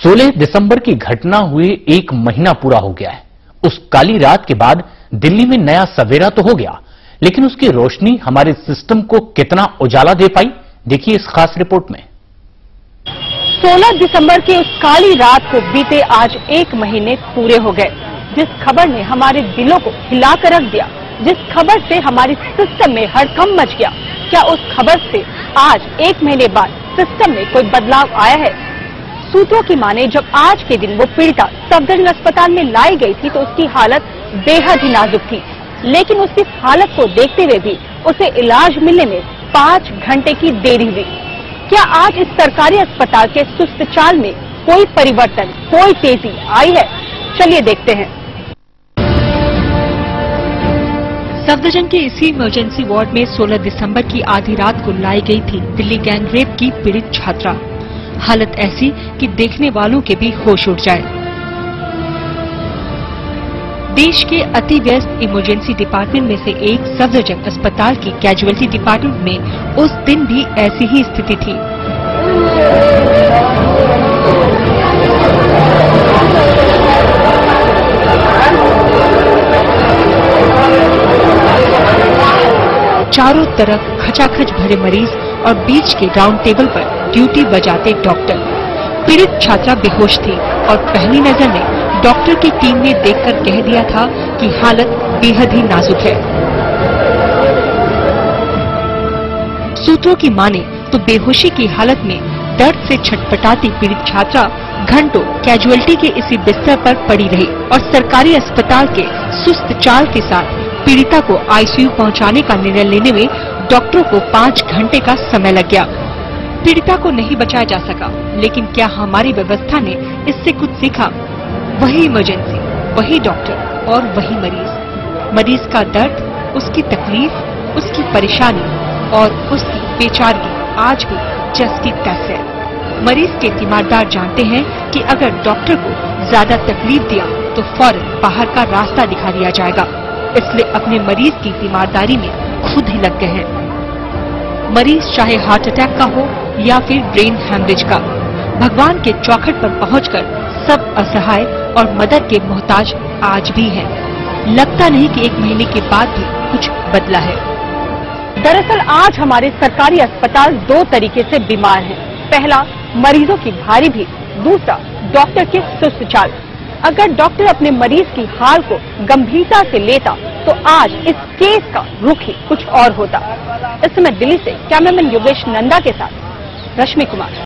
16 दिसंबर की घटना हुए 1 महीना पूरा हो गया है। उस काली रात के बाद दिल्ली में नया सवेरा तो हो गया, लेकिन उसकी रोशनी हमारे सिस्टम को कितना उजाला दे पाई, देखिए इस खास रिपोर्ट में। 16 दिसंबर की उस काली रात को बीते आज 1 महीने पूरे हो गए। जिस खबर ने हमारे दिलों को हिलाकर रख दिया, जिस खबर से हमारी सिस्टम में हड़कंप मच गया, क्या उस खबर से आज 1 महीने बाद सिस्टम में कोई बदलाव आया है? सूत्रों की माने जब आज के दिन वो पीड़िता सफदरजंग अस्पताल में लाई गई थी तो उसकी हालत बेहद ही नाजुक थी, लेकिन उसकी हालत को देखते हुए भी उसे इलाज मिलने में 5 घंटे की देरी हुई। क्या आज इस सरकारी अस्पताल के सुस्त चाल में कोई परिवर्तन, कोई तेजी आई है? चलिए देखते हैं। सफदरजंग के इसी इमरजेंसी वार्ड में 16 दिसंबर की आधी रात को लाई गई थी दिल्ली गैंगरेप की पीड़ित छात्रा। हालत ऐसी कि देखने वालों के भी होश उड़ जाए। देश के अति व्यस्त इमरजेंसी डिपार्टमेंट में से एक सफदरजंग अस्पताल की कैजुअल्टी डिपार्टमेंट में उस दिन भी ऐसी ही स्थिति थी। चारों तरफ खचाखच भरे मरीज और बीच के राउंड टेबल पर ड्यूटी बजाते डॉक्टर। पीड़ित छात्रा बेहोश थी और पहली नजर में डॉक्टर की टीम ने देखकर कह दिया था कि हालत बेहद ही नाजुक है। सूत्रों की माने तो बेहोशी की हालत में दर्द से छटपटाती पीड़ित छात्रा घंटों कैजुअल्टी के इसी बिस्तर पर पड़ी रही और सरकारी अस्पताल के सुस्त चाल के साथ पीड़िता को आईसीयू पहुंचाने का निर्णय लेने में डॉक्टरों को 5 घंटे का समय लग गया। पीड़िता को नहीं बचाया जा सका, लेकिन क्या हमारी व्यवस्था ने इससे कुछ सीखा? वही इमरजेंसी, वही डॉक्टर और वही मरीज। मरीज का दर्द, उसकी तकलीफ, उसकी परेशानी और उसकी बेचारगी आज भी जस की तस है। मरीज के तीमारदार जानते हैं कि अगर डॉक्टर को ज्यादा तकलीफ दिया तो फौरन बाहर का रास्ता दिखा दिया जाएगा, इसलिए अपने मरीज की तीमारदारी में खुद ही लग गए हैं। मरीज चाहे हार्ट अटैक का हो या फिर ब्रेन हैमरेज का, भगवान के चौखट पर पहुंचकर सब असहाय और मदद के मोहताज आज भी हैं। लगता नहीं कि 1 महीने के बाद भी कुछ बदला है। दरअसल आज हमारे सरकारी अस्पताल 2 तरीके से बीमार हैं। पहला, मरीजों की भारी भीड़, दूसरा डॉक्टर की सुस्त चाल। अगर डॉक्टर अपने मरीज की हाल को गंभीरता से लेता तो आज इस केस का रुख ही कुछ और होता। इस समय दिल्ली से कैमरामैन योगेश नंदा के साथ रश्मि कुमार।